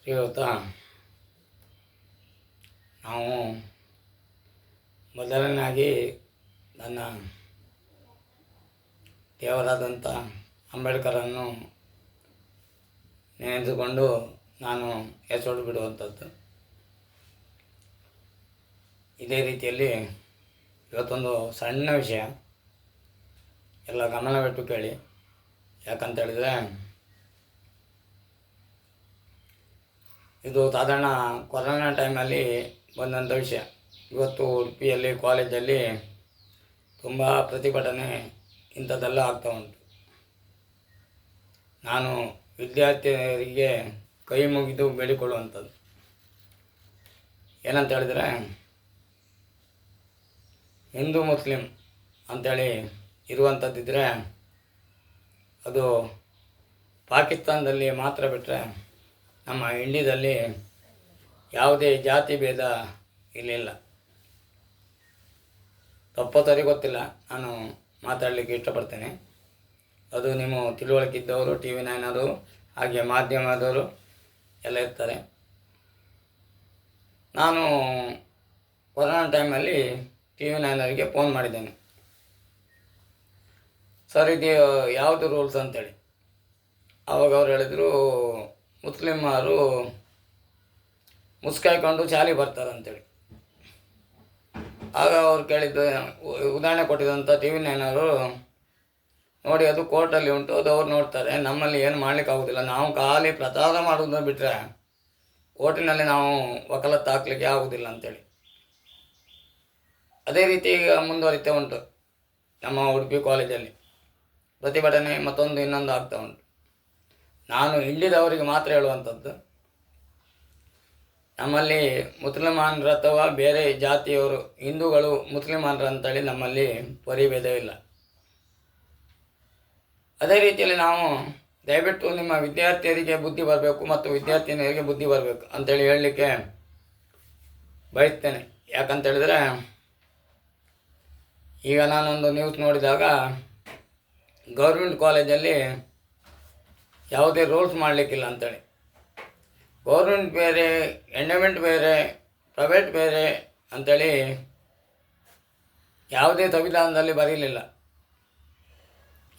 ಶ್ರೀಯುತ ನಾವು ಮೊದಲನೇದಾಗಿ ನನ್ನ ದೇವರಾದಂಥ ಅಂಬೇಡ್ಕರನ್ನು ನೆನೆದುಕೊಂಡು ನಾನು ಹೆಸರು ಬಿಡುವಂಥದ್ದು. ಇದೇ ರೀತಿಯಲ್ಲಿ ಇವತ್ತೊಂದು ಸಣ್ಣ ವಿಷಯ ಎಲ್ಲ ಗಮನವಿಟ್ಟು ಕೇಳಿ. ಯಾಕಂತೇಳಿದರೆ ಇದು ಸಾಧಾರಣ ಕೊರೋನಾ ಟೈಮಲ್ಲಿ ಬಂದಂಥ ವಿಷಯ. ಇವತ್ತು ಉಡುಪಿಯಲ್ಲಿ ಕಾಲೇಜಲ್ಲಿ ತುಂಬ ಪ್ರತಿಭಟನೆ ಇಂಥದ್ದೆಲ್ಲ ಆಗ್ತಾ ಉಂಟು. ನಾನು ವಿದ್ಯಾರ್ಥಿಯರಿಗೆ ಕೈ ಮುಗಿದು ಬೇಡಿಕೊಳ್ಳುವಂಥದ್ದು ಏನಂತ ಹೇಳಿದರೆ, ಹಿಂದೂ ಮುಸ್ಲಿಂ ಅಂಥೇಳಿ ಇರುವಂಥದ್ದಿದ್ದರೆ ಅದು ಪಾಕಿಸ್ತಾನದಲ್ಲಿ ಮಾತ್ರ ಬಿಟ್ಟರೆ ನಮ್ಮ ಇಂಡಿಯಾದಲ್ಲಿ ಯಾವುದೇ ಜಾತಿ ಭೇದ ಇರಲಿಲ್ಲ. ತಪ್ಪೋ ಸರಿ ಗೊತ್ತಿಲ್ಲ, ನಾನು ಮಾತಾಡಲಿಕ್ಕೆ ಇಷ್ಟಪಡ್ತೇನೆ. ಅದು ನಿಮ್ಮ ತಿಳುವಳಿಕೆ ಇದ್ದವರು, ಟಿ ವಿ ನೈನವರು, ಹಾಗೆ ಮಾಧ್ಯಮದವರು ಎಲ್ಲ ಇರ್ತಾರೆ. ನಾನು ಕೊರೋನಾ ಟೈಮಲ್ಲಿ ಟಿ ವಿ ನೈನವರಿಗೆ ಫೋನ್ ಮಾಡಿದ್ದೇನೆ. ಸರ್, ಇದು ಯಾವುದು ರೂಲ್ಸ್ ಅಂತೇಳಿ. ಆವಾಗ ಅವ್ರು ಹೇಳಿದರು, ಮುಸ್ಲಿಮರು ಮುಸ್ಕಾಯ್ಕೊಂಡು ಶಾಲೆಗೆ ಬರ್ತಾರೆ ಅಂತೇಳಿ. ಆಗ ಅವ್ರು ಕೇಳಿದ್ದು, ಉದಾಹರಣೆ ಕೊಟ್ಟಿದ್ದಂಥ ಟಿ ವಿ ನೈನವರು, ನೋಡಿ ಅದು ಕೋರ್ಟಲ್ಲಿ ಉಂಟು, ಅದು ಅವ್ರು ನೋಡ್ತಾರೆ, ನಮ್ಮಲ್ಲಿ ಏನು ಮಾಡಲಿಕ್ಕೆ ಆಗೋದಿಲ್ಲ, ನಾವು ಖಾಲಿ ಪ್ರಚಾರ ಮಾಡೋದನ್ನ ಬಿಟ್ಟರೆ ಕೋರ್ಟಿನಲ್ಲಿ ನಾವು ವಕಾಲತ್ತು ಹಾಕಲಿಕ್ಕೆ ಆಗೋದಿಲ್ಲ ಅಂತೇಳಿ. ಅದೇ ರೀತಿ ಈಗ ಮುಂದುವರಿತಾ ಉಂಟು. ನಮ್ಮ ಉಡುಪಿ ಕಾಲೇಜಲ್ಲಿ ಪ್ರತಿಭಟನೆ ಮತ್ತೊಂದು ಇನ್ನೊಂದು ಆಗ್ತಾ ಉಂಟು. ನಾನು ಇಂಡಿಯಾದವರಿಗೆ ಮಾತ್ರ ಹೇಳುವಂಥದ್ದು, ನಮ್ಮಲ್ಲಿ ಮುಸಲ್ಮಾನರು ಅಥವಾ ಬೇರೆ ಜಾತಿಯವರು, ಹಿಂದೂಗಳು ಮುಸ್ಲಿಮಾನರು ಅಂತೇಳಿ ನಮ್ಮಲ್ಲಿ ಪರಿಭೇದವಿಲ್ಲ. ಅದೇ ರೀತಿಯಲ್ಲಿ ನಾವು ದಯವಿಟ್ಟು ನಿಮ್ಮ ವಿದ್ಯಾರ್ಥಿಯರಿಗೆ ಬುದ್ಧಿ ಬರಬೇಕು ಮತ್ತು ವಿದ್ಯಾರ್ಥಿನಿಯರಿಗೆ ಬುದ್ಧಿ ಬರಬೇಕು ಅಂತೇಳಿ ಹೇಳಲಿಕ್ಕೆ ಬಯಸ್ತೇನೆ. ಯಾಕಂತೇಳಿದರೆ, ಈಗ ನಾನೊಂದು ನ್ಯೂಸ್ ನೋಡಿದಾಗ ಗೌರ್ಮೆಂಟ್ ಕಾಲೇಜಲ್ಲಿ ಯಾವುದೇ ರೂಲ್ಸ್ ಮಾಡಲಿಕ್ಕಿಲ್ಲ ಅಂತೇಳಿ. ಗೌರ್ಮೆಂಟ್ ಬೇರೆ, ಎಂಡೋಮೆಂಟ್ ಬೇರೆ, ಪ್ರೈವೇಟ್ ಬೇರೆ ಅಂಥೇಳಿ ಯಾವುದೇ ಸಂವಿಧಾನದಲ್ಲಿ ಬರೀಲಿಲ್ಲ.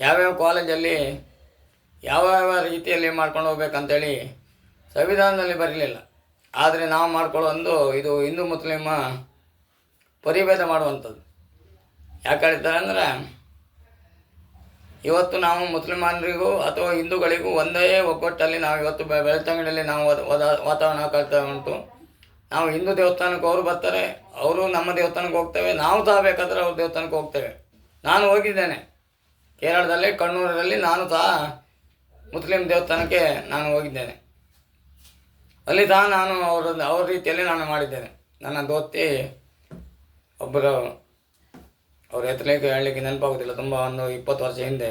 ಯಾವ್ಯಾವ ಕಾಲೇಜಲ್ಲಿ ಯಾವ್ಯಾವ ರೀತಿಯಲ್ಲಿ ಮಾಡ್ಕೊಂಡು ಹೋಗ್ಬೇಕಂತೇಳಿ ಸಂವಿಧಾನದಲ್ಲಿ ಬರಲಿಲ್ಲ. ಆದರೆ ನಾವು ಮಾಡ್ಕೊಳ್ಳೋ ಇದು ಹಿಂದೂ ಮುಸ್ಲಿಮ ಪರಿಭೇದ ಮಾಡುವಂಥದ್ದು. ಯಾಕೆ ಹೇಳ್ತಾರೆ ಅಂದರೆ, ಇವತ್ತು ನಾವು ಮುಸಲ್ಮಾನರಿಗೂ ಅಥವಾ ಹಿಂದೂಗಳಿಗೂ ಒಂದೇ ಒಗ್ಗಟ್ಟಲ್ಲಿ ನಾವು ಇವತ್ತು ಬೆಳ್ತಂಗಡಿಯಲ್ಲಿ ನಾವು ವಾತಾವರಣ ಕಳ್ತಾ ಉಂಟು. ನಾವು ಹಿಂದೂ ದೇವಸ್ಥಾನಕ್ಕೆ ಅವರು ಬರ್ತಾರೆ, ಅವರು ನಮ್ಮ ದೇವಸ್ಥಾನಕ್ಕೆ ಹೋಗ್ತೇವೆ, ನಾವು ಸಹ ಬೇಕಾದರೆ ಅವ್ರ ದೇವಸ್ಥಾನಕ್ಕೆ ಹೋಗ್ತೇವೆ. ನಾನು ಹೋಗಿದ್ದೇನೆ ಕೇರಳದಲ್ಲಿ, ಕಣ್ಣೂರಲ್ಲಿ ನಾನು ಸಹ ಮುಸ್ಲಿಂ ದೇವಸ್ಥಾನಕ್ಕೆ ನಾನು ಹೋಗಿದ್ದೇನೆ. ಅಲ್ಲಿ ಸಹ ನಾನು ಅವ್ರ ರೀತಿಯಲ್ಲಿ ನಾನು ಮಾಡಿದ್ದೇನೆ. ನನ್ನ ದೋಸ್ತಿ ಒಬ್ಬರು, ಅವ್ರ ಹೆಸರಿಗೆ ಹೇಳಲಿಕ್ಕೆ ನೆನಪಾಗೋದಿಲ್ಲ, ತುಂಬ ಒಂದು 20 ವರ್ಷ ಹಿಂದೆ.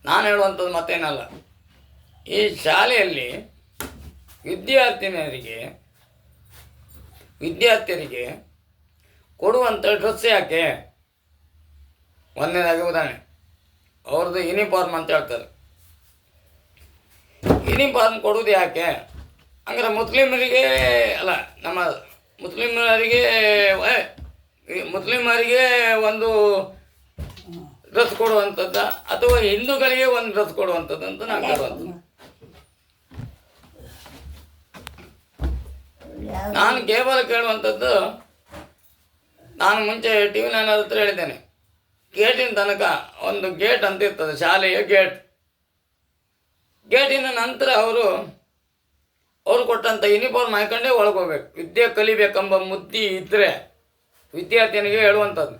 ನಾನು ಹೇಳುವಂಥದ್ದು ಮತ್ತೇನಲ್ಲ, ಈ ಶಾಲೆಯಲ್ಲಿ ವಿದ್ಯಾರ್ಥಿಯರಿಗೆ ಕೊಡುವಂಥ ಡ್ರೆಸ್ ಯಾಕೆ? ಒಂದನೇದಾಗಿ ಉದಾಹರಣೆ, ಅವ್ರದ್ದು ಯೂನಿಫಾರ್ಮ್ ಅಂತ ಹೇಳ್ತಾರೆ. ಯೂನಿಫಾರ್ಮ್ ಕೊಡುವುದು ಯಾಕೆ? ಅಂದರೆ ಮುಸ್ಲಿಮರಿಗೆ ಅಲ್ಲ, ನಮ್ಮ ಮುಸ್ಲಿಮರಿಗೆ ಒಂದು ಡ್ರೆಸ್ ಕೊಡುವಂಥದ್ದು ಅಥವಾ ಹಿಂದೂಗಳಿಗೆ ಒಂದು ಡ್ರೆಸ್ ಕೊಡುವಂಥದ್ದು ಅಂತ ನಾನು ಕೇಳುವಂಥದ್ದು. ನಾನು ಕೇವಲ ಕೇಳುವಂಥದ್ದು, ನಾನು ಮುಂಚೆ ಟಿ ವಿ ನೈನ್ ಹತ್ರ ಹೇಳಿದ್ದೇನೆ, ಗೇಟಿನ ತನಕ ಒಂದು ಗೇಟ್ ಅಂತ ಇರ್ತದೆ, ಶಾಲೆಯ ಗೇಟಿನ ನಂತರ ಅವರು ಕೊಟ್ಟಂಥ ಯೂನಿಫಾರ್ಮ್ ಹಾಕೊಂಡೇ ಒಳಗೋಗ್ಬೇಕು. ವಿದ್ಯೆ ಕಲಿಬೇಕೆಂಬ ಬುದ್ಧಿ ಇದ್ದರೆ ವಿದ್ಯಾರ್ಥಿನಿಗೆ ಹೇಳುವಂಥದ್ದು,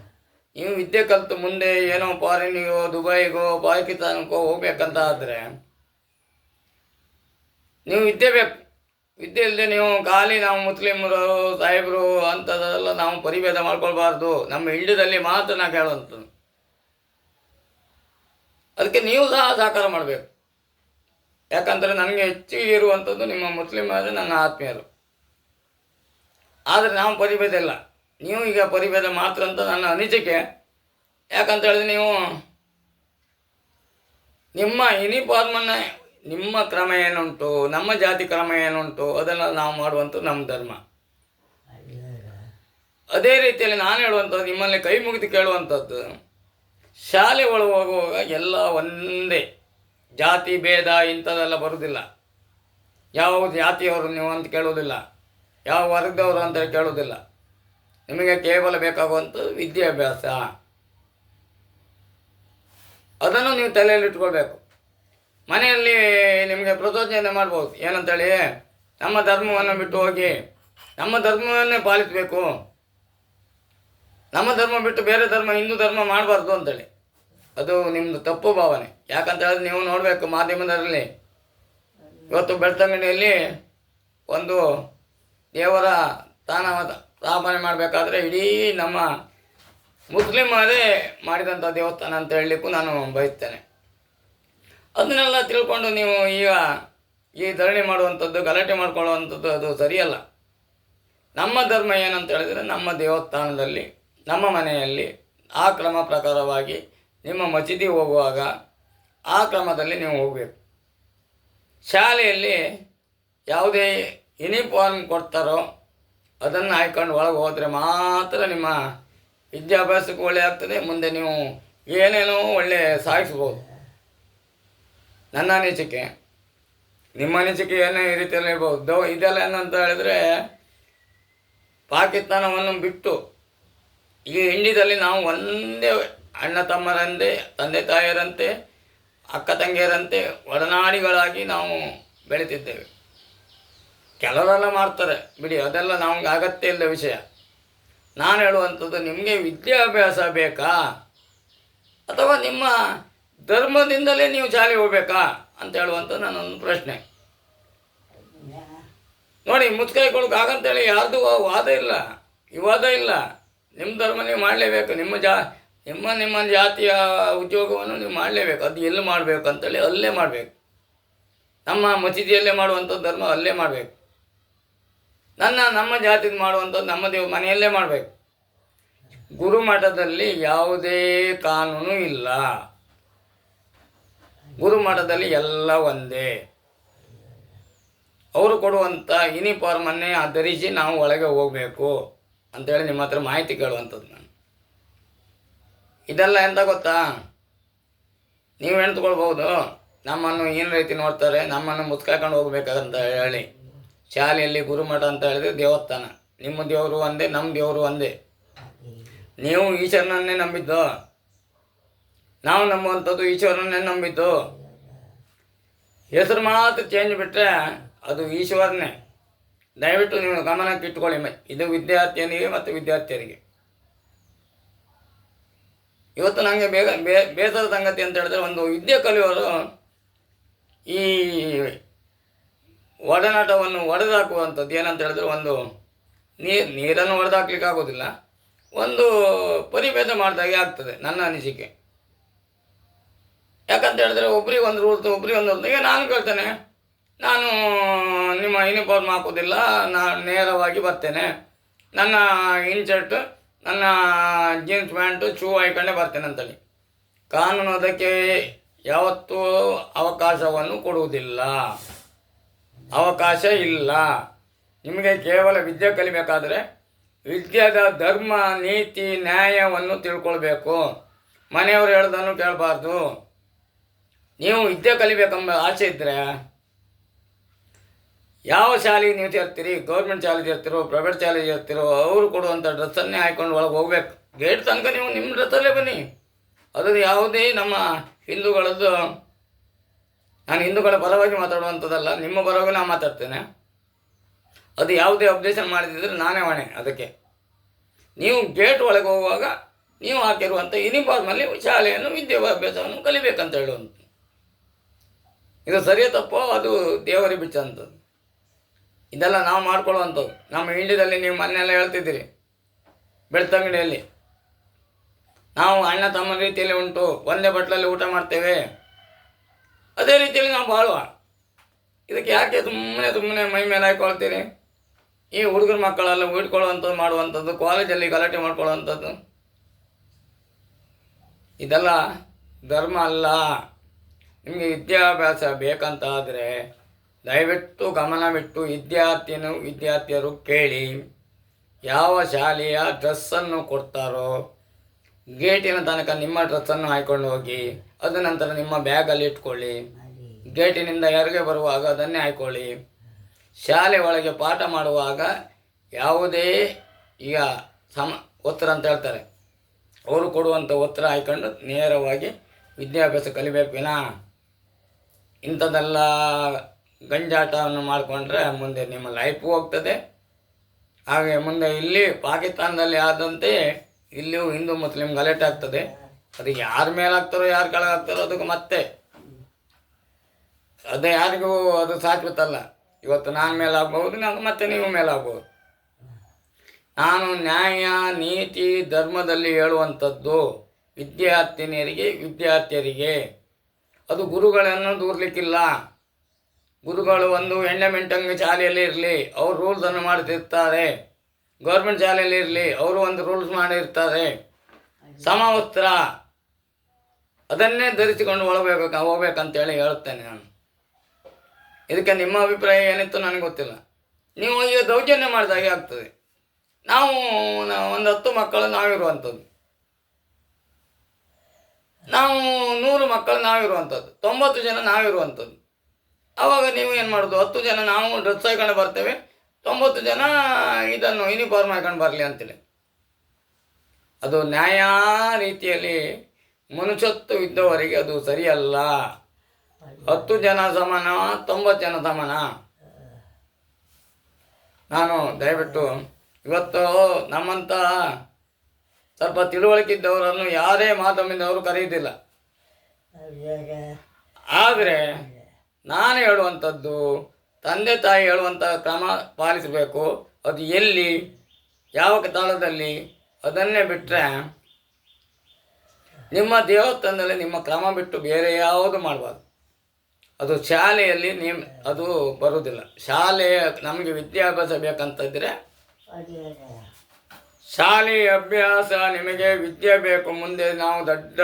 ನೀವು ವಿದ್ಯೆ ಕಲಿತು ಮುಂದೆ ಏನೋ ಫಾರಿನಿಗೋ, ದುಬೈಗೋ, ಪಾಕಿಸ್ತಾನಕ್ಕೋ ಹೋಗ್ಬೇಕಂತ ಆದರೆ ನೀವು ವಿದ್ಯೆ ಬೇಕು. ವಿದ್ಯೆ ಇಲ್ಲದೆ ನೀವು ಖಾಲಿ ನಾವು ಮುಸ್ಲಿಮರು ಸಾಹೇಬರು ಅಂಥದ್ದೆಲ್ಲ ನಾವು ಪರಿಭೇದ ಮಾಡ್ಕೊಳ್ಬಾರ್ದು. ನಮ್ಮ ಇಂಡಿಯಾದಲ್ಲಿ ಮಾತ್ರ ನಾನು ಹೇಳುವಂಥದ್ದು. ಅದಕ್ಕೆ ನೀವು ಸಹ ಸಹಕಾರ ಮಾಡಬೇಕು. ಯಾಕಂದರೆ ನನಗೆ ಹೆಚ್ಚಿಗೆ ಇರುವಂಥದ್ದು ನಿಮ್ಮ ಮುಸ್ಲಿಮರೇ ನನ್ನ ಆತ್ಮೀಯರು. ಆದರೆ ನಾವು ಪರಿಭೇದ ಇಲ್ಲ, ನೀವು ಈಗ ಪರಿಭೇದ ಮಾತ್ರ ಅಂತ ನನ್ನ ಅನಿಸಿಕೆ. ಯಾಕಂತ ಹೇಳಿದ್ರೆ, ನೀವು ನಿಮ್ಮ ಯೂನಿಫಾರ್ಮನ್ನು ನಿಮ್ಮ ಕ್ರಮ ಏನುಂಟು, ನಮ್ಮ ಜಾತಿ ಕ್ರಮ ಏನುಂಟು ಅದನ್ನು ನಾವು ಮಾಡುವಂಥದ್ದು ನಮ್ಮ ಧರ್ಮ. ಅದೇ ರೀತಿಯಲ್ಲಿ ನಾನು ಹೇಳುವಂಥದ್ದು, ನಿಮ್ಮಲ್ಲಿ ಕೈ ಮುಗಿದು ಕೇಳುವಂಥದ್ದು, ಶಾಲೆ ಒಳಗೆ ಹೋಗುವಾಗ ಎಲ್ಲ ಒಂದೇ, ಜಾತಿ ಭೇದ ಇಂಥದ್ದೆಲ್ಲ ಬರುವುದಿಲ್ಲ. ಯಾವ ಜಾತಿಯವರು ನೀವು ಅಂತ ಕೇಳುವುದಿಲ್ಲ, ಯಾವ ವರ್ಗದವರು ಅಂತ ಕೇಳುವುದಿಲ್ಲ. ನಿಮಗೆ ಕೇವಲ ಬೇಕಾಗುವಂಥದ್ದು ವಿದ್ಯಾಭ್ಯಾಸ. ಅದನ್ನು ನೀವು ತಲೆಯಲ್ಲಿಟ್ಕೊಳ್ಬೇಕು. ಮನೆಯಲ್ಲಿ ನಿಮಗೆ ಪ್ರಚೋದನೆ ಮಾಡ್ಬೋದು. ಏನಂತೇಳಿ, ನಮ್ಮ ಧರ್ಮವನ್ನು ಬಿಟ್ಟು ಹೋಗಿ ನಮ್ಮ ಧರ್ಮವನ್ನೇ ಪಾಲಿಸಬೇಕು, ನಮ್ಮ ಧರ್ಮ ಬಿಟ್ಟು ಬೇರೆ ಧರ್ಮ, ಹಿಂದೂ ಧರ್ಮ ಮಾಡಬಾರ್ದು ಅಂತೇಳಿ. ಅದು ನಿಮ್ಮದು ತಪ್ಪು ಭಾವನೆ. ಯಾಕಂತ ಹೇಳಿದ್ರೆ ನೀವು ನೋಡಬೇಕು, ಮಾಧ್ಯಮದಲ್ಲಿ ಇವತ್ತು ಬೆಳ್ತಂಗಡಿಯಲ್ಲಿ ಒಂದು ದೇವರ ಸ್ಥಾಪನೆ ಮಾಡಬೇಕಾದ್ರೆ ಇಡೀ ನಮ್ಮ ಮುಸ್ಲಿಮರೇ ಮಾಡಿದಂಥ ದೇವಸ್ಥಾನ ಅಂತ ಹೇಳಲಿಕ್ಕೂ ನಾನು ಬಯಸ್ತೇನೆ. ಅದನ್ನೆಲ್ಲ ತಿಳ್ಕೊಂಡು ನೀವು ಈಗ ಈ ಧರಣಿ ಮಾಡುವಂಥದ್ದು, ಗಲಾಟೆ ಮಾಡ್ಕೊಳ್ಳುವಂಥದ್ದು ಅದು ಸರಿಯಲ್ಲ. ನಮ್ಮ ಧರ್ಮ ಏನಂತ ಹೇಳಿದರೆ, ನಮ್ಮ ದೇವಸ್ಥಾನದಲ್ಲಿ, ನಮ್ಮ ಮನೆಯಲ್ಲಿ ಆ ಕ್ರಮ ಪ್ರಕಾರವಾಗಿ ನಿಮ್ಮ ಮಸೀದಿ ಹೋಗುವಾಗ ಆ ಕ್ರಮದಲ್ಲಿ ನೀವು ಹೋಗಬೇಕು. ಶಾಲೆಯಲ್ಲಿ ಯಾವುದೇ ಯೂನಿಫಾರ್ಮ್ ಕೊಡ್ತಾರೋ ಅದನ್ನು ಹಾಯ್ಕೊಂಡು ಒಳಗೆ ಹೋದರೆ ಮಾತ್ರ ನಿಮ್ಮ ವಿದ್ಯಾಭ್ಯಾಸಕ್ಕೂ ಒಳ್ಳೆ ಆಗ್ತದೆ. ಮುಂದೆ ನೀವು ಏನೇನೋ ಒಳ್ಳೆ ಸಾಗಿಸ್ಬೋದು. ನನ್ನ ಅನಿಸಿಕೆ, ನಿಮ್ಮ ಅನಿಸಿಕೆ ಏನೇ ಈ ರೀತಿಯಲ್ಲಿ ಇರ್ಬೋದು. ಇದೆಲ್ಲ ಏನಂತ ಹೇಳಿದರೆ, ಪಾಕಿಸ್ತಾನವನ್ನು ಬಿಟ್ಟು ಈ ಇಂಡಿಯಾದಲ್ಲಿ ನಾವು ಒಂದೇ ಅಣ್ಣ ತಮ್ಮರಂತೆ, ತಂದೆ ತಾಯಿಯರಂತೆ, ಅಕ್ಕ ತಂಗಿಯರಂತೆ ಒಡನಾಡಿಗಳಾಗಿ ನಾವು ಬೆಳೀತಿದ್ದೇವೆ. ಕೆಲವರೆಲ್ಲ ಮಾಡ್ತಾರೆ ಬಿಡಿ, ಅದೆಲ್ಲ ನಮ್ಗೆ ಅಗತ್ಯ ಇಲ್ಲ ವಿಷಯ. ನಾನು ಹೇಳುವಂಥದ್ದು, ನಿಮಗೆ ವಿದ್ಯಾಭ್ಯಾಸ ಬೇಕಾ ಅಥವಾ ನಿಮ್ಮ ಧರ್ಮದಿಂದಲೇ ನೀವು ಶಾಲೆಗೆ ಹೋಗ್ಬೇಕಾ ಅಂತ ಹೇಳುವಂಥದ್ದು ನನ್ನೊಂದು ಪ್ರಶ್ನೆ. ನೋಡಿ, ಮುಚ್ಕಾಯ್ಕೊಳಕ್ಕೆ ಆಗಂತೇಳಿ ಯಾರ್ದು ವಾದ ಇಲ್ಲ, ವಿವಾದ ಇಲ್ಲ. ನಿಮ್ಮ ಧರ್ಮ ನೀವು ಮಾಡಲೇಬೇಕು. ನಿಮ್ಮ ಜಾತಿಯ ಉದ್ಯೋಗವನ್ನು ನೀವು ಮಾಡಲೇಬೇಕು. ಅದು ಎಲ್ಲಿ ಮಾಡಬೇಕು ಅಂತೇಳಿ ಅಲ್ಲೇ ಮಾಡಬೇಕು. ನಮ್ಮ ಮಸೀದಿಯಲ್ಲೇ ಮಾಡುವಂಥದ್ದು ಧರ್ಮ ಅಲ್ಲೇ ಮಾಡಬೇಕು. ನಮ್ಮ ಜಾತಿದು ಮಾಡುವಂಥದ್ದು ನಮ್ಮ ಮನೆಯಲ್ಲೇ ಮಾಡಬೇಕು. ಗುರುಮಠದಲ್ಲಿ ಯಾವುದೇ ಕಾನೂನು ಇಲ್ಲ. ಗುರುಮಠದಲ್ಲಿ ಎಲ್ಲ ಒಂದೇ. ಅವರು ಕೊಡುವಂಥ ಯೂನಿಫಾರ್ಮನ್ನೇ ಧರಿಸಿ ನಾವು ಒಳಗೆ ಹೋಗಬೇಕು ಅಂಥೇಳಿ ನಿಮ್ಮ ಹತ್ರ ಮಾಹಿತಿ ಕೇಳುವಂಥದ್ದು ನಾನು. ಇದೆಲ್ಲ ಎಂತ ಗೊತ್ತಾ, ನೀವು ಎಣ್ತ್ಕೊಳ್ಬೋದು, ನಮ್ಮನ್ನು ಏನು ರೀತಿ ನೋಡ್ತಾರೆ, ನಮ್ಮನ್ನು ಮುಚ್ಕಾಕೊಂಡು ಹೋಗ್ಬೇಕಂತ ಹೇಳಿ. ಶಾಲೆಯಲ್ಲಿ ಗುರುಮಠ ಅಂತ ಹೇಳಿದ್ರೆ ದೇವಸ್ಥಾನ. ನಿಮ್ಮ ದೇವರು ಒಂದೇ, ನಮ್ಮ ದೇವರು ಒಂದೇ. ನೀವು ಈಶ್ವರನನ್ನೇ ನಂಬಿದ್ದು, ನಾವು ನಂಬುವಂಥದ್ದು ಈಶ್ವರನ್ನೇ ನಂಬಿದ್ದು. ಹೆಸರು ಮಾತ್ರ ಚೇಂಜ್ ಬಿಟ್ಟರೆ ಅದು ಈಶ್ವರನೇ. ದಯವಿಟ್ಟು ನೀವು ಗಮನಕ್ಕೆ ಇಟ್ಕೊಳ್ಳಿ. ಇದು ವಿದ್ಯಾರ್ಥಿನಿಗೆ ಮತ್ತು ವಿದ್ಯಾರ್ಥಿಯರಿಗೆ. ಇವತ್ತು ನನಗೆ ಬೇಸರದ ಸಂಗತಿ ಅಂತ ಹೇಳಿದ್ರೆ, ಒಂದು ವಿದ್ಯೆ ಕಲಿಯೋರು ಈ ಒಡನಾಟವನ್ನು ಒಡೆದಾಕುವಂಥದ್ದು ಏನಂತ ಹೇಳಿದ್ರೆ, ಒಂದು ನೀರನ್ನು ಒಡೆದಾಕ್ಲಿಕ್ಕೆ ಆಗೋದಿಲ್ಲ, ಒಂದು ಪರಿಭೇದ ಮಾಡಿದಾಗೆ ಆಗ್ತದೆ ನನ್ನ ಅನಿಸಿಕೆ. ಯಾಕಂತ ಹೇಳಿದ್ರೆ, ಒಬ್ರಿಗೆ ಒಂದು ರೂಲ್ಸ್, ಒಬ್ರಿಗೆ ಒಂದು ರೂಲ್ಸ್. ಈಗ ನಾನು ಕೇಳ್ತೇನೆ, ನಾನು ನಿಮ್ಮ ಯೂನಿಫಾರ್ಮ್ ಹಾಕೋದಿಲ್ಲ, ನಾನು ನೇರವಾಗಿ ಬರ್ತೇನೆ, ನನ್ನ ಇನ್ಶರ್ಟ್, ನನ್ನ ಜೀನ್ಸ್ ಪ್ಯಾಂಟು, ಶೂ ಹಾಕೊಂಡೇ ಬರ್ತೇನೆ ಅಂತೇಳಿ. ಕಾನೂನು ಅದಕ್ಕೆ ಯಾವತ್ತೂ ಅವಕಾಶವನ್ನು ಕೊಡುವುದಿಲ್ಲ, ಅವಕಾಶ ಇಲ್ಲ. ನಿಮಗೆ ಕೇವಲ ವಿದ್ಯೆ ಕಲಿಬೇಕಾದರೆ ವಿದ್ಯೆದ ಧರ್ಮ, ನೀತಿ, ನ್ಯಾಯವನ್ನು ತಿಳ್ಕೊಳ್ಬೇಕು. ಮನೆಯವರು ಹೇಳೋದನ್ನು ಕೇಳಬಾರ್ದು. ನೀವು ವಿದ್ಯೆ ಕಲಿಬೇಕೆಂಬ ಆಸೆ ಇದ್ದರೆ ಯಾವ ಶಾಲೆಗೆ ನೀವು ಸೇರ್ತೀರಿ, ಗೌರ್ಮೆಂಟ್ ಶಾಲೆಗೆ ಸೇರ್ತಿರೋ, ಪ್ರೈವೇಟ್ ಶಾಲೆಗೆ ಸೇರ್ತಿರೋ, ಅವರು ಕೊಡುವಂಥ ಡ್ರೆಸ್ಸನ್ನೇ ಹಾಕ್ಕೊಂಡು ಒಳಗೆ ಹೋಗ್ಬೇಕು. ಗೇಟ್ ತನಕ ನೀವು ನಿಮ್ಮ ಡ್ರೆಸ್ಸಲ್ಲೇ ಬನ್ನಿ. ಅದು ಯಾವುದೇ ನಮ್ಮ ಹಿಂದೂಗಳದ್ದು, ನಾನು ಹಿಂದೂಗಳ ಪರವಾಗಿ ಮಾತಾಡುವಂಥದ್ದಲ್ಲ, ನಿಮ್ಮ ಪರವಾಗಿ ನಾನು ಮಾತಾಡ್ತೇನೆ. ಅದು ಯಾವುದೇ ಅಬ್ಜೆಕ್ಷನ್ ಮಾಡಿದ್ರೆ ನಾನೇ ಹೊಣೆ ಅದಕ್ಕೆ. ನೀವು ಗೇಟ್ ಒಳಗೆ ಹೋಗುವಾಗ ನೀವು ಹಾಕಿರುವಂಥ ಯೂನಿಫಾರ್ಮಲ್ಲಿ ಶಾಲೆಯನ್ನು, ವಿದ್ಯಾಭ್ಯಾಸವನ್ನು ಕಲಿಬೇಕಂತ ಹೇಳುವಂಥ. ಇದು ಸರಿಯೇ ತಪ್ಪೋ ಅದು ದೇವರಿಗೆ ಬಿಚ್ಚಂಥದ್ದು. ಇದೆಲ್ಲ ನಾವು ಮಾಡ್ಕೊಳ್ಳುವಂಥದ್ದು. ನಮ್ಮ ಇಂಡಿಯಾದಲ್ಲಿ ನೀವು ಮೊನ್ನೆಲ್ಲ ಹೇಳ್ತಿದ್ದೀರಿ, ಬೆಳ್ತಂಗಡಿಯಲ್ಲಿ ನಾವು ಅಣ್ಣ ತಮ್ಮ ರೀತಿಯಲ್ಲಿ ಉಂಟು, ಒಂದೇ ಬಟ್ಲಲ್ಲಿ ಊಟ ಮಾಡ್ತೇವೆ, ಅದೇ ರೀತಿಯಲ್ಲಿ ನಾವು ಬಾಳುವ. ಇದಕ್ಕೆ ಯಾಕೆ ಸುಮ್ಮನೆ ಮೈ ಮೇಲೆ ಹಾಕ್ಕೊಳ್ತೀರಿ? ಈ ಹುಡುಗರ ಮಕ್ಕಳೆಲ್ಲ ಉಟ್ಕೊಳ್ಳುವಂಥದ್ದು, ಮಾಡುವಂಥದ್ದು, ಕಾಲೇಜಲ್ಲಿ ಗಲಾಟೆ ಮಾಡ್ಕೊಳ್ಳುವಂಥದ್ದು, ಇದೆಲ್ಲ ಧರ್ಮ ಅಲ್ಲ. ನಿಮಗೆ ವಿದ್ಯಾಭ್ಯಾಸ ಬೇಕಂತಾದರೆ ದಯವಿಟ್ಟು ಗಮನವಿಟ್ಟು ವಿದ್ಯಾರ್ಥಿಯರು ಕೇಳಿ. ಯಾವ ಶಾಲೆಯ ಡ್ರೆಸ್ಸನ್ನು ಕೊಡ್ತಾರೋ ಗೇಟಿನ ತನಕ ನಿಮ್ಮ ಡ್ರೆಸ್ಸನ್ನು ಹಾಕ್ಕೊಂಡು ಹೋಗಿ, ಅದ ನಂತರ ನಿಮ್ಮ ಬ್ಯಾಗಲ್ಲಿ ಇಟ್ಕೊಳ್ಳಿ. ಗೇಟಿನಿಂದ ಹೊರಗೆ ಬರುವಾಗ ಅದನ್ನೇ ಹಾಕ್ಕೊಳ್ಳಿ. ಶಾಲೆ ಒಳಗೆ ಪಾಠ ಮಾಡುವಾಗ ಯಾವುದೇ ಈಗ ಒತ್ತರ ಅಂತ ಹೇಳ್ತಾರೆ, ಅವರು ಕೊಡುವಂಥ ಒತ್ತರ ಹಾಕ್ಕೊಂಡು ನೇರವಾಗಿ ವಿದ್ಯಾಭ್ಯಾಸ ಕಲಿಬೇಕು. ಇಂಥದ್ದೆಲ್ಲ ಗಂಜಾಟವನ್ನು ಮಾಡಿಕೊಂಡ್ರೆ ಮುಂದೆ ನಿಮ್ಮ ಲೈಫು ಹೋಗ್ತದೆ. ಹಾಗೆ ಮುಂದೆ ಇಲ್ಲಿ ಪಾಕಿಸ್ತಾನದಲ್ಲಿ ಆದಂತೆ ಇಲ್ಲಿಯೂ ಹಿಂದೂ ಮುಸ್ಲಿಂ ಗಲಾಟೆ ಆಗ್ತದೆ. ಅದು ಯಾರ ಮೇಲೆ ಆಗ್ತಾರೋ ಯಾರು ಕೆಳಗಾಗ್ತಾರೋ ಅದಕ್ಕೆ ಮತ್ತೆ ಅದೇ ಯಾರಿಗೂ ಅದು ಶಾಶ್ವತಲ್ಲ. ಇವತ್ತು ನಾನು ಮೇಲಾಗ್ಬೋದು, ಮತ್ತೆ ನೀವು ಮೇಲಾಗ್ಬೋದು. ನಾನು ನ್ಯಾಯ ನೀತಿ ಧರ್ಮದಲ್ಲಿ ಹೇಳುವಂಥದ್ದು ವಿದ್ಯಾರ್ಥಿಯರಿಗೆ. ಅದು ಗುರುಗಳನ್ನು ದೂರಲಿಕ್ಕಿಲ್ಲ. ಗುರುಗಳು ಒಂದು ಎಂಡಮೆಂಟಂಗೆ ಶಾಲೆಯಲ್ಲಿ ಇರಲಿ, ಅವರು ರೂಲ್ಸನ್ನು ಮಾಡ್ತಿರ್ತಾರೆ. ಗೌರ್ಮೆಂಟ್ ಶಾಲೆಯಲ್ಲಿ ಇರಲಿ, ಅವರು ಒಂದು ರೂಲ್ಸ್ ಮಾಡಿರ್ತಾರೆ. ಸಮವಸ್ತ್ರ ಅದನ್ನೇ ಧರಿಸಿಕೊಂಡು ಹೋಗ್ಬೇಕಂತೇಳಿ ಹೇಳುತ್ತೇನೆ ನಾನು. ಇದಕ್ಕೆ ನಿಮ್ಮ ಅಭಿಪ್ರಾಯ ಏನಿತ್ತು ನನಗೆ ಗೊತ್ತಿಲ್ಲ. ನೀವು ಈಗ ದೌರ್ಜನ್ಯ ಮಾಡಿದಾಗೆ ಆಗ್ತದೆ. ನಾವು ಒಂದು 10 ಮಕ್ಕಳು ನಾವಿರುವಂಥದ್ದು, ನಾವು 100 ಮಕ್ಕಳು ನಾವಿರುವಂಥದ್ದು, 90 ಜನ ನಾವಿರುವಂಥದ್ದು. ಆವಾಗ ನೀವು ಏನು ಮಾಡೋದು? 10 ಜನ ನಾವು ಡ್ರೆಸ್ ಹಾಕೊಂಡು ಬರ್ತೇವೆ, 90 ಜನ ಇದನ್ನು ಯೂನಿಫಾರ್ಮ್ ಹಾಕೊಂಡು ಬರಲಿ ಅಂತೇಳಿ. ಅದು ನ್ಯಾಯ ರೀತಿಯಲ್ಲಿ ಮನುಷ್ಯತ್ವ ಇದ್ದವರಿಗೆ ಅದು ಸರಿಯಲ್ಲ. 10 ಜನ ಸಮಾನ, 90 ಜನ ಸಮಾನ. ನಾನು ದಯವಿಟ್ಟು ಇವತ್ತು ನಮ್ಮಂಥ ಸ್ವಲ್ಪ ತಿಳುವಳಿಕೆ ಇದ್ದವರನ್ನು ಯಾರೇ ಮಾಧ್ಯಮದವರು ಕರೆಯುವುದಿಲ್ಲ. ಆದರೆ ನಾನು ಹೇಳುವಂಥದ್ದು ತಂದೆ ತಾಯಿ ಹೇಳುವಂಥ ಕ್ರಮ ಪಾಲಿಸಬೇಕು. ಅದು ಎಲ್ಲಿ ಯಾವ ಸ್ಥಳದಲ್ಲಿ ಅದನ್ನೇ ಬಿಟ್ಟರೆ ನಿಮ್ಮ ದೇವಸ್ಥಾನದಲ್ಲಿ ನಿಮ್ಮ ಕ್ರಮ ಬಿಟ್ಟು ಬೇರೆ ಯಾವುದು ಮಾಡಬಾರ್ದು. ಅದು ಶಾಲೆಯಲ್ಲಿ ಅದು ಬರುವುದಿಲ್ಲ. ಶಾಲೆ ನಮಗೆ ವಿದ್ಯಾಭ್ಯಾಸ ಬೇಕಂತಿದ್ರೆ ಶಾಲೆಯ ಅಭ್ಯಾಸ, ನಿಮಗೆ ವಿದ್ಯೆ ಬೇಕು. ಮುಂದೆ ನಾವು ದೊಡ್ಡ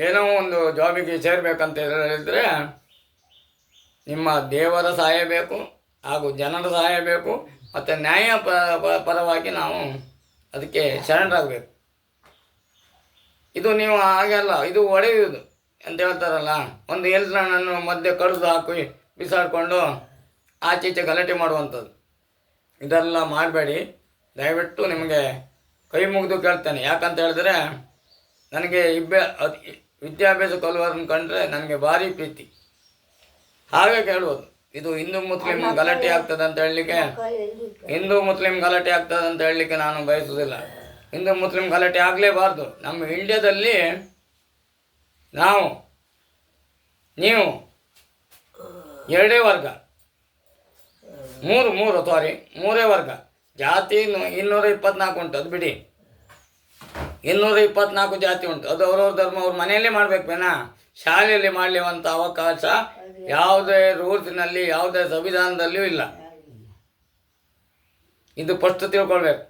ಏನೋ ಒಂದು ಜಾಬಿಗೆ ಸೇರಬೇಕಂತ ಹೇಳಿದರೆ ನಿಮ್ಮ ದೇವರ ಸಹಾಯ ಬೇಕು, ಹಾಗೂ ಜನರ ಸಹಾಯ ಬೇಕು, ಮತ್ತು ನ್ಯಾಯ ಪರವಾಗಿ ನಾವು ಅದಕ್ಕೆ ಶರಣರಾಗಬೇಕು. ಇದು ನೀವು ಹಾಗೆಲ್ಲ ಇದು ಹೊಡೆಯುವುದು ಅಂತ ಹೇಳ್ತಾರಲ್ಲ, ಒಂದು ಯಂತ್ರನನ್ನು ಮಧ್ಯೆ ಕಡಿದು ಹಾಕಿ ಬಿಸಾಡಿಕೊಂಡು ಆಚೀಚೆ ಗಲಾಟೆ ಮಾಡುವಂಥದ್ದು. ಇದೆಲ್ಲ ಮಾಡಬೇಡಿ. ದಯವಿಟ್ಟು ನಿಮಗೆ ಕೈ ಮುಗಿದು ಕೇಳ್ತೇನೆ. ಯಾಕಂತ ಹೇಳಿದ್ರೆ ನನಗೆ ವಿದ್ಯಾಭ್ಯಾಸ ಕಲಿಯೋರನ್ನು ಕಂಡ್ರೆ ನನಗೆ ಭಾರಿ ಪ್ರೀತಿ. ಹಾಗೆ ಕೇಳ್ಬೋದು. ಇದು ಹಿಂದೂ ಮುಸ್ಲಿಂ ಗಲಾಟೆ ಆಗ್ತದೆ ಅಂತ ಹೇಳಲಿಕ್ಕೆ ನಾನು ಬಯಸುವುದಿಲ್ಲ. ಹಿಂದೂ ಮುಸ್ಲಿಂ ಗಲಾಟೆ ಆಗಲೇಬಾರ್ದು. ನಮ್ಮ ಇಂಡಿಯಾದಲ್ಲಿ ನೀವು ಎರಡೇ ವರ್ಗ, ಮೂರೇ ವರ್ಗ. ಜಾತಿ 224 ಉಂಟು, ಅದು ಬಿಡಿ. 224 ಜಾತಿ ಉಂಟು. ಅದು ಅವ್ರವ್ರ ಧರ್ಮ ಅವ್ರ ಮನೆಯಲ್ಲೇ ಮಾಡಬೇಕೇನಾ? ಶಾಲೆಯಲ್ಲಿ ಮಾಡಲಿವಂಥ ಅವಕಾಶ ಯಾವುದೇ ರೂಲ್ಸ್ನಲ್ಲಿ, ಯಾವುದೇ ಸಂವಿಧಾನದಲ್ಲಿಯೂ ಇಲ್ಲ. ಇದು ಫಸ್ಟ್ ತಿಳ್ಕೊಳ್ಬೇಕು.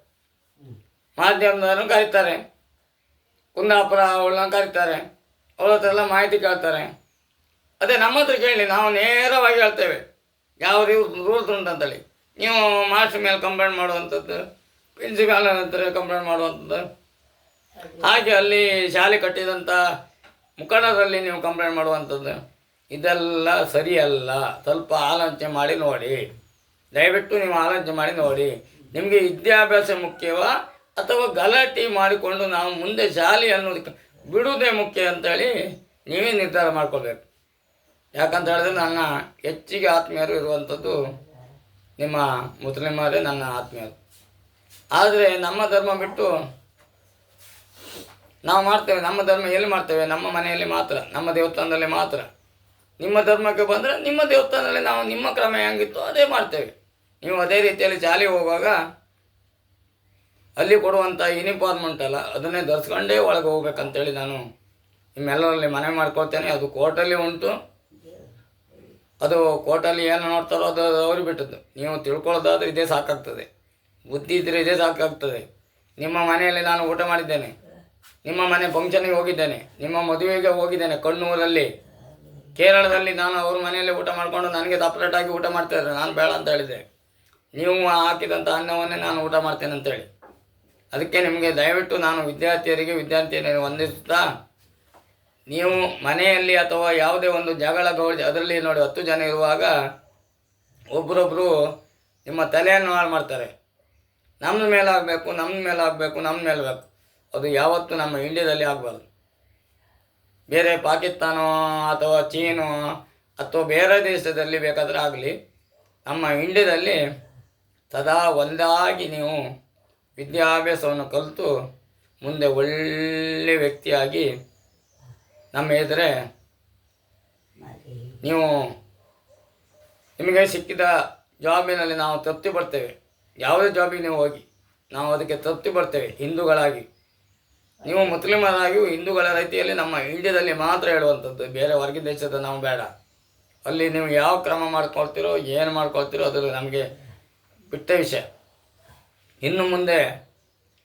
ಮಾಧ್ಯಮದವರು ಕರೀತಾರೆ, ಕುಂದಾಪುರ ಅವಳನ್ನ ಕರೀತಾರೆ, ಅವ್ರ ಹತ್ರ ಎಲ್ಲ ಮಾಹಿತಿ ಕೇಳ್ತಾರೆ. ಅದೇ ನಮ್ಮ ಹತ್ರ ಕೇಳಿ, ನಾವು ನೇರವಾಗಿ ಹೇಳ್ತೇವೆ ಯಾವ ರೂಲ್ಸ್ ಉಂಟಂತೇಳಿ. ನೀವು ಮಾಸ್ಟರ್ ಮೇಲೆ ಕಂಪ್ಲೇಂಟ್ ಮಾಡುವಂಥದ್ದು, ಪ್ರಿನ್ಸಿಪಾಲ್ ಹತ್ರ ಕಂಪ್ಲೇಂಟ್ ಮಾಡುವಂಥದ್ದು, ಹಾಗೆ ಅಲ್ಲಿ ಶಾಲೆ ಕಟ್ಟಿದಂಥ ಮುಖಂಡರಲ್ಲಿ ನೀವು ಕಂಪ್ಲೇಂಟ್ ಮಾಡುವಂಥದ್ದು, ಇದೆಲ್ಲ ಸರಿಯಲ್ಲ. ಸ್ವಲ್ಪ ಆಲೋಚನೆ ಮಾಡಿ ನೋಡಿ. ದಯವಿಟ್ಟು ನೀವು ಆಲೋಚನೆ ಮಾಡಿ ನೋಡಿ. ನಿಮಗೆ ವಿದ್ಯಾಭ್ಯಾಸ ಮುಖ್ಯವಾ ಅಥವಾ ಗಲಾಟೆ ಮಾಡಿಕೊಂಡು ನಾವು ಮುಂದೆ ಶಾಲೆ ಅನ್ನೋದಕ್ಕೆ ಬಿಡುವುದೇ ಮುಖ್ಯ ಅಂತೇಳಿ ನೀವೇ ನಿರ್ಧಾರ ಮಾಡ್ಕೊಳ್ಬೇಕು. ಯಾಕಂತ ಹೇಳಿದ್ರೆ ನನ್ನ ಹೆಚ್ಚಿಗೆ ಆತ್ಮೀಯರು ಇರುವಂಥದ್ದು ನಿಮ್ಮ ಮುಸ್ಲಿಮರೇ ನನ್ನ ಆತ್ಮೀಯರು. ಆದರೆ ನಮ್ಮ ಧರ್ಮ ಬಿಟ್ಟು ನಾವು ಮಾಡ್ತೇವೆ. ನಮ್ಮ ಧರ್ಮ ಎಲ್ಲಿ ಮಾಡ್ತೇವೆ? ನಮ್ಮ ಮನೆಯಲ್ಲಿ ಮಾತ್ರ, ನಮ್ಮ ದೇವಸ್ಥಾನದಲ್ಲಿ ಮಾತ್ರ. ನಿಮ್ಮ ಧರ್ಮಕ್ಕೆ ಬಂದರೆ ನಿಮ್ಮ ದೇವಸ್ಥಾನದಲ್ಲಿ ನಾವು ನಿಮ್ಮ ಕ್ರಮ ಹೆಂಗಿತ್ತು ಅದೇ ಮಾಡ್ತೇವೆ. ನೀವು ಅದೇ ರೀತಿಯಲ್ಲಿ ಶಾಲೆಗೆ ಹೋಗುವಾಗ ಅಲ್ಲಿ ಕೊಡುವಂಥ ಯೂನಿಫಾರ್ಮ್ ಉಂಟಲ್ಲ, ಅದನ್ನೇ ಧರಿಸ್ಕೊಂಡೇ ಒಳಗೆ ಹೋಗ್ಬೇಕಂತೇಳಿ ನಾನು ನಿಮ್ಮೆಲ್ಲರಲ್ಲಿ ಮನವಿ ಮಾಡ್ಕೊಳ್ತೇನೆ. ಅದು ಕೋರ್ಟಲ್ಲಿ ಉಂಟು. ಅದು ಕೋರ್ಟಲ್ಲಿ ಏನು ನೋಡ್ತಾರೋ ಅದು ಅವ್ರಿಗೆ ಬಿಟ್ಟದ್ದು. ನೀವು ತಿಳ್ಕೊಳ್ಳೋದಾದ್ರೆ ಇದೇ ಸಾಕಾಗ್ತದೆ. ಬುದ್ಧಿ ಇದ್ದರೆ ಇದೇ ಸಾಕಾಗ್ತದೆ. ನಿಮ್ಮ ಮನೆಯಲ್ಲಿ ನಾನು ಊಟ ಮಾಡಿದ್ದೇನೆ, ನಿಮ್ಮ ಮನೆ ಫಂಕ್ಷನಿಗೆ ಹೋಗಿದ್ದೇನೆ, ನಿಮ್ಮ ಮದುವೆಗೆ ಹೋಗಿದ್ದೇನೆ ಕಣ್ಣೂರಲ್ಲಿ. ಕೇರಳದಲ್ಲಿ ನಾನು ಅವ್ರ ಮನೆಯಲ್ಲೇ ಊಟ ಮಾಡಿಕೊಂಡು ನನಗೆ ಸಪ್ರೇಟಾಗಿ ಊಟ ಮಾಡ್ತಾಯಿದ್ದಾರೆ, ನಾನು ಬೇಡ ಅಂತ ಹೇಳಿದೆ. ನೀವು ಹಾಕಿದಂಥ ಅನ್ನವನ್ನೇ ನಾನು ಊಟ ಮಾಡ್ತೇನೆ ಅಂತೇಳಿ. ಅದಕ್ಕೆ ನಿಮಗೆ ದಯವಿಟ್ಟು ನಾನು ವಿದ್ಯಾರ್ಥಿಯರಿಗೆ ವಂದಿಸುತ್ತಾ, ನೀವು ಮನೆಯಲ್ಲಿ ಅಥವಾ ಯಾವುದೇ ಒಂದು ಜಗಳ ಗೌಳಿ ಅದರಲ್ಲಿ ನೋಡಿ 10 ಜನ ಇರುವಾಗ ಒಬ್ಬರೊಬ್ಬರು ನಿಮ್ಮ ತಲೆಯನ್ನು ಹಾಳು ಮಾಡ್ತಾರೆ. ನಮ್ಮ ಮೇಲೆ ಆಗಬೇಕು, ನಮ್ಮ ಮೇಲೆ ಆಗಬೇಕು, ನಮ್ಮ ಮೇಲೆ ಬೇಕು. ಅದು ಯಾವತ್ತೂ ನಮ್ಮ ಇಂಡಿಯಾದಲ್ಲಿ ಆಗಬಾರ್ದು. ಬೇರೆ ಪಾಕಿಸ್ತಾನ ಅಥವಾ ಚೀನು ಅಥವಾ ಬೇರೆ ದೇಶದಲ್ಲಿ ಬೇಕಾದರೆ ಆಗಲಿ, ನಮ್ಮ ಇಂಡಿಯಾದಲ್ಲಿ ಸದಾ ಒಂದಾಗಿ ನೀವು ವಿದ್ಯಾಭ್ಯಾಸವನ್ನು ಕಲಿತು ಮುಂದೆ ಒಳ್ಳೆಯ ವ್ಯಕ್ತಿಯಾಗಿ ನಮ್ಮ ಎದುರೇ ನೀವು ನಿಮಗೆ ಸಿಕ್ಕಿದ ಜಾಬಿನಲ್ಲಿ ನಾವು ತೃಪ್ತಿ ಪಡ್ತೇವೆ. ಯಾವುದೇ ಜಾಬಿಗೆ ನೀವು ಹೋಗಿ ನಾವು ಅದಕ್ಕೆ ತೃಪ್ತಿ ಪಡ್ತೇವೆ. ಹಿಂದೂಗಳಾಗಿ ನೀವು ಮುಸ್ಲಿಮರಾಗಿಯೂ ಹಿಂದೂಗಳ ರೀತಿಯಲ್ಲಿ ನಮ್ಮ ಇಂಡಿಯಾದಲ್ಲಿ ಮಾತ್ರ ಹೇಳುವಂಥದ್ದು, ಬೇರೆ ಹೊರಗಿನ ದೇಶದ ನಾವು ಬೇಡ. ಅಲ್ಲಿ ನೀವು ಯಾವ ಕ್ರಮ ಮಾಡ್ಕೊಳ್ತೀರೋ ಏನು ಮಾಡ್ಕೊಳ್ತೀರೋ ಅದು ನಮಗೆ ಬಿಟ್ಟ ವಿಷಯ. ಇನ್ನು ಮುಂದೆ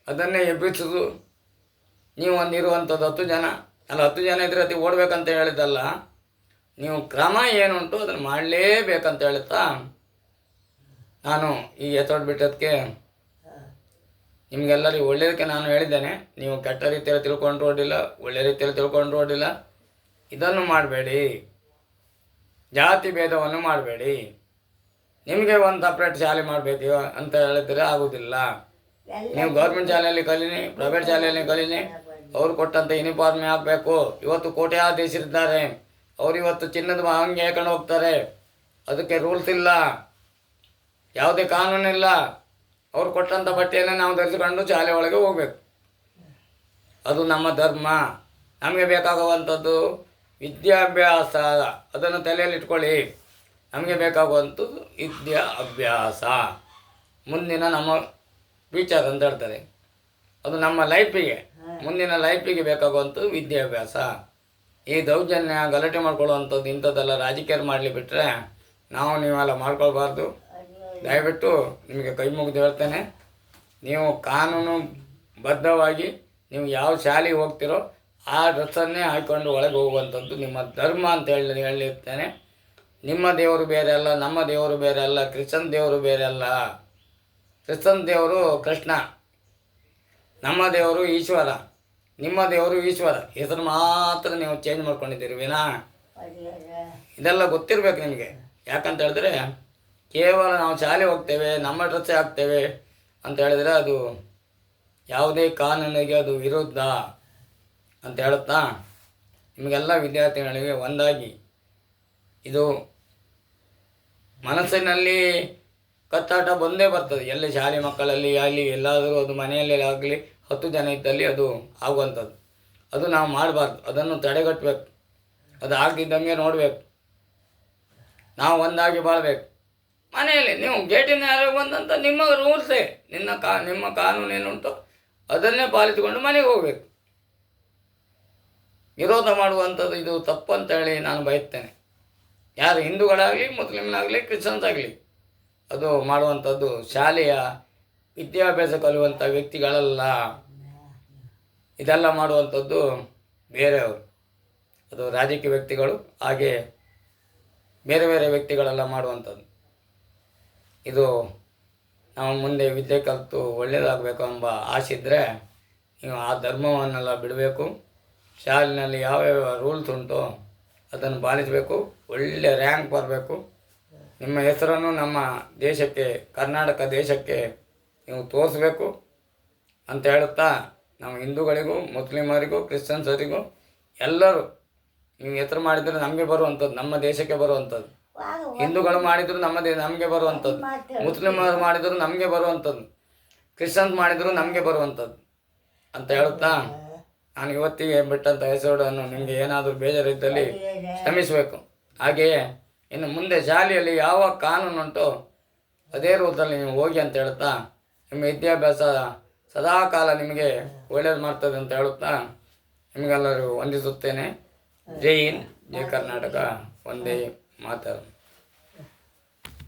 ಅದನ್ನೇ ಎಬ್ಬಿಸೋದು. ನೀವು ಒಂದಿರುವಂಥದ್ದು 10 ಜನ 10 ಜನ ಇದ್ರೆ ಅತಿ ಓಡಬೇಕಂತ ಹೇಳಿದ್ದಲ್ಲ, ನೀವು ಕ್ರಮ ಏನುಂಟು ಅದನ್ನು ಮಾಡಲೇಬೇಕಂತ ಹೇಳುತ್ತಾ ನಾನು ಈ ಎತ್ತೋಡ್ ಬಿಟ್ಟದಕ್ಕೆ ನಿಮಗೆಲ್ಲರಿಗೂ ಒಳ್ಳೆಯದಕ್ಕೆ ನಾನು ಹೇಳಿದ್ದೇನೆ. ನೀವು ಕೆಟ್ಟ ರೀತಿಯಲ್ಲಿ ತಿಳ್ಕೊಂಡ್ರೂ ಅಡ್ಡಿಲ್ಲ, ಒಳ್ಳೆಯ ರೀತಿಯಲ್ಲಿ ತಿಳ್ಕೊಂಡ್ರೂ ಅಡ್ಡಿಲ್ಲ. ಇದನ್ನು ಮಾಡಬೇಡಿ, ಜಾತಿ ಭೇದವನ್ನು ಮಾಡಬೇಡಿ. ನಿಮಗೆ ಒಂದು ಸಪ್ರೇಟ್ ಶಾಲೆ ಮಾಡಬೇಕು ಅಂತ ಹೇಳಿದರೆ ಆಗೋದಿಲ್ಲ. ನೀವು ಗೌರ್ಮೆಂಟ್ ಶಾಲೆಯಲ್ಲಿ ಕಲೀನಿ, ಪ್ರೈವೇಟ್ ಶಾಲೆಯಲ್ಲಿ ಕಲೀನಿ, ಅವ್ರು ಕೊಟ್ಟಂಥ ಯೂನಿಫಾರ್ಮೇ ಹಾಕಬೇಕು. ಇವತ್ತು ಕೋಟ್ಯಾಧೀಶರಿದ್ದಾರೆ, ಅವ್ರು ಇವತ್ತು ಚಿನ್ನದ ಅಂಗಿ ಹಾಕೊಂಡು ಹೋಗ್ತಾರೆ. ಅದಕ್ಕೆ ರೂಲ್ಸ್ ಇಲ್ಲ, ಯಾವುದೇ ಕಾನೂನಿಲ್ಲ. ಅವ್ರು ಕೊಟ್ಟಂಥ ಬಟ್ಟೆಯನ್ನು ನಾವು ಧರಿಸಿಕೊಂಡು ಶಾಲೆ ಒಳಗೆ ಹೋಗಬೇಕು. ಅದು ನಮ್ಮ ಧರ್ಮ. ನಮಗೆ ಬೇಕಾಗುವಂಥದ್ದು ವಿದ್ಯಾಭ್ಯಾಸ, ಅದನ್ನು ತಲೆಯಲ್ಲಿ ಇಟ್ಕೊಳ್ಳಿ. ನಮಗೆ ಬೇಕಾಗುವಂಥದ್ದು ವಿದ್ಯಾಭ್ಯಾಸ, ಮುಂದಿನ ನಮ್ಮ ಫ್ಯೂಚರ್ ಅಂತ ಹೇಳ್ತಾರೆ. ಅದು ನಮ್ಮ ಲೈಫಿಗೆ, ಮುಂದಿನ ಲೈಫಿಗೆ ಬೇಕಾಗುವಂಥದ್ದು ವಿದ್ಯಾಭ್ಯಾಸ. ಈ ದೌರ್ಜನ್ಯ ಗಲಾಟೆ ಮಾಡ್ಕೊಳ್ಳುವಂಥದ್ದು ಇಂಥದ್ದೆಲ್ಲ ರಾಜಕೀಯ ಮಾಡಲಿ ಬಿಟ್ಟರೆ ನಾವು ನೀವೆಲ್ಲ ಮಾಡ್ಕೊಳ್ಬಾರ್ದು. ದಯವಿಟ್ಟು ನಿಮಗೆ ಕೈ ಮುಗಿದು ಹೇಳ್ತೇನೆ, ನೀವು ಕಾನೂನು ಬದ್ಧವಾಗಿ ನೀವು ಯಾವ ಶಾಲೆಗೆ ಹೋಗ್ತಿರೋ ಆ ಡ್ರೆಸ್ಸನ್ನೇ ಹಾಕ್ಕೊಂಡು ಒಳಗೆ ಹೋಗುವಂಥದ್ದು ನಿಮ್ಮ ಧರ್ಮ ಅಂತ ಹೇಳಿರ್ತೇನೆ. ನಿಮ್ಮ ದೇವರು ಬೇರೆ ಅಲ್ಲ, ನಮ್ಮ ದೇವರು ಬೇರೆ ಅಲ್ಲ, ಕ್ರಿಶ್ಚನ್ ದೇವರು ಬೇರೆ ಅಲ್ಲ. ಕ್ರಿಶ್ಚನ್ ದೇವರು ಕೃಷ್ಣ, ನಮ್ಮ ದೇವರು ಈಶ್ವರ, ನಿಮ್ಮ ದೇವರು ಈಶ್ವರ. ಹೆಸರು ಮಾತ್ರ ನೀವು ಚೇಂಜ್ ಮಾಡ್ಕೊಂಡಿದ್ದೀರಿ ವಿನಾ ಇದೆಲ್ಲ ಗೊತ್ತಿರಬೇಕು ನಿಮಗೆ. ಯಾಕಂತ ಹೇಳಿದ್ರೆ ಕೇವಲ ನಾವು ಶಾಲೆ ಹೋಗ್ತೇವೆ, ನಮ್ಮ ಡ್ರೆಸ್ಸೇ ಹಾಕ್ತೇವೆ ಅಂತ ಹೇಳಿದರೆ ಅದು ಯಾವುದೇ ಕಾನೂನಿಗೆ ಅದು ವಿರುದ್ಧ ಅಂತ ಹೇಳುತ್ತಾ ನಿಮಗೆಲ್ಲ ವಿದ್ಯಾರ್ಥಿಗಳಿಗೆ ಒಂದಾಗಿ ಇದು ಮನಸ್ಸಿನಲ್ಲಿ ಕತ್ತಾಟ ಬಂದೇ ಬರ್ತದೆ. ಎಲ್ಲಿ ಶಾಲೆ ಮಕ್ಕಳಲ್ಲಿ ಆಗಲಿ, ಎಲ್ಲಾದರೂ ಅದು ಮನೆಯಲ್ಲಿ ಆಗಲಿ 10 ಜನ ಇದ್ದಲ್ಲಿ ಅದು ಆಗುವಂಥದ್ದು. ಅದು ನಾವು ಮಾಡಬಾರ್ದು, ಅದನ್ನು ತಡೆಗಟ್ಟಬೇಕು. ಅದು ಆಗ್ತಿದ್ದಂಗೆ ನೋಡಬೇಕು. ನಾವು ಒಂದಾಗಿ ಬಾಳಬೇಕು. ಮನೆಯಲ್ಲಿ ನೀವು ಗೇಟಿನ ಯಾರು ಬಂದಂಥ ನಿಮ್ಮ ರೂಲ್ಸೇ, ನಿಮ್ಮ ಕಾನೂನು ಏನುಂಟು ಅದನ್ನೇ ಪಾಲಿಸಿಕೊಂಡು ಮನೆಗೆ ಹೋಗಬೇಕು. ವಿರೋಧ ಮಾಡುವಂಥದ್ದು ಇದು ತಪ್ಪು ಅಂತೇಳಿ ನಾನು ಬಯಸ್ತೇನೆ. ಯಾರು ಹಿಂದೂಗಳಾಗಲಿ, ಮುಸ್ಲಿಮ್ನಾಗಲಿ, ಕ್ರಿಶ್ಚನ್ಸ್ ಆಗಲಿ ಅದು ಮಾಡುವಂಥದ್ದು ಶಾಲೆಯ ವಿದ್ಯಾಭ್ಯಾಸ ಕಲಿಯುವಂಥ ವ್ಯಕ್ತಿಗಳಲ್ಲ. ಇದೆಲ್ಲ ಮಾಡುವಂಥದ್ದು ಬೇರೆಯವರು, ಅದು ರಾಜಕೀಯ ವ್ಯಕ್ತಿಗಳು, ಹಾಗೆ ಬೇರೆ ಬೇರೆ ವ್ಯಕ್ತಿಗಳೆಲ್ಲ ಮಾಡುವಂಥದ್ದು. ಇದು ನಾವು ಮುಂದೆ ವಿದ್ಯೆ ಕಲಿತು ಒಳ್ಳೆಯದಾಗಬೇಕು ಎಂಬ ಆಸೆ ಇದ್ದರೆ ನೀವು ಆ ಧರ್ಮವನ್ನೆಲ್ಲ ಬಿಡಬೇಕು. ಶಾಲೆಯಲ್ಲಿ ಯಾವ್ಯಾವ ರೂಲ್ಸ್ ಉಂಟು ಅದನ್ನು ಪಾಲಿಸಬೇಕು. ಒಳ್ಳೆಯ ರ್ಯಾಂಕ್ ಬರಬೇಕು. ನಿಮ್ಮ ಹೆಸರನ್ನು ನಮ್ಮ ದೇಶಕ್ಕೆ, ಕರ್ನಾಟಕ ದೇಶಕ್ಕೆ ನೀವು ತೋರಿಸ್ಬೇಕು ಅಂತ ಹೇಳುತ್ತಾ ನಾವು ಹಿಂದೂಗಳಿಗೂ, ಮುಸ್ಲಿಮರಿಗೂ, ಕ್ರಿಶ್ಚಿಯನ್ಸರಿಗೂ ಎಲ್ಲರೂ ನೀವು ಹೆಸರು ಮಾಡಿದರೆ ನಮಗೆ ಬರುವಂಥದ್ದು, ನಮ್ಮ ದೇಶಕ್ಕೆ ಬರುವಂಥದ್ದು. ಹಿಂದೂಗಳು ಮಾಡಿದ್ರು ನಮಗೆ ಬರುವಂಥದ್ದು, ಮುಸ್ಲಿಮರು ಮಾಡಿದ್ರು ನಮಗೆ ಬರುವಂಥದ್ದು, ಕ್ರಿಶ್ಚಿಯನ್ಸ್ ಮಾಡಿದ್ರು ನಮಗೆ ಬರುವಂಥದ್ದು ಅಂತ ಹೇಳುತ್ತಾ ನಾನು ಇವತ್ತಿಗೆ ಬಿಟ್ಟಂಥ ಎಪಿಸೋಡನ್ನು ನಿಮಗೆ ಏನಾದರೂ ಬೇಜಾರಿದ್ದಲ್ಲಿ ಕ್ಷಮಿಸಬೇಕು. ಹಾಗೆಯೇ ಇನ್ನು ಮುಂದೆ ಶಾಲೆಯಲ್ಲಿ ಯಾವ ಕಾನೂನುಂಟೋ ಅದೇ ರೂಪದಲ್ಲಿ ನೀವು ಹೋಗಿ ಅಂತ ಹೇಳುತ್ತಾ ನಿಮ್ಮ ವಿದ್ಯಾಭ್ಯಾಸ ಸದಾಕಾಲ ನಿಮಗೆ ಒಳ್ಳೆಯದು ಮಾಡ್ತದೆ ಅಂತ ಹೇಳುತ್ತಾ ನಿಮಗೆಲ್ಲರಿಗೂ ವಂದಿಸುತ್ತೇನೆ. ಜೈ ಹಿಂದ್, ಜೈ ಕರ್ನಾಟಕ, ಒಂದೇ ಮಾತರಂ.